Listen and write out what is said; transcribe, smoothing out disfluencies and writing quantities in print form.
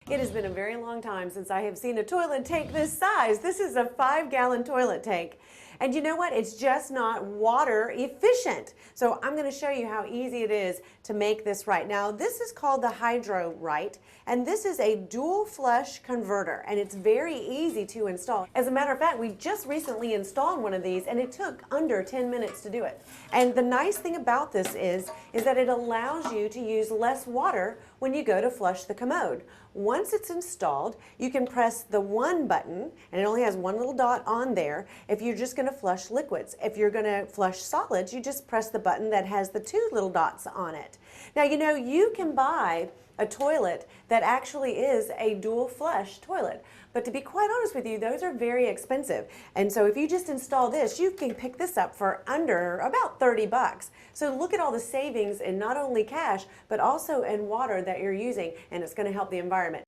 It has been a very long time since I have seen a toilet tank this size. This is a 5-gallon toilet tank. And you know what? It's just not water efficient. So I'm going to show you how easy it is to make this right. Now, this is called the Hydro Right, and this is a dual flush converter, and it's very easy to install. As a matter of fact, we just recently installed one of these, and it took under 10 minutes to do it. And the nice thing about this is that it allows you to use less water when you go to flush the commode. Once it's installed, you can press the one button, and it only has one little dot on there if you're just going to flush liquids. If you're going to flush solids, you just press the button that has the two little dots on it. Now, you know, you can buy a toilet that actually is a dual flush toilet. But to be quite honest with you, those are very expensive. And so if you just install this, you can pick this up for under about 30 bucks. So look at all the savings in not only cash, but also in water that you're using, and it's going to help the environment.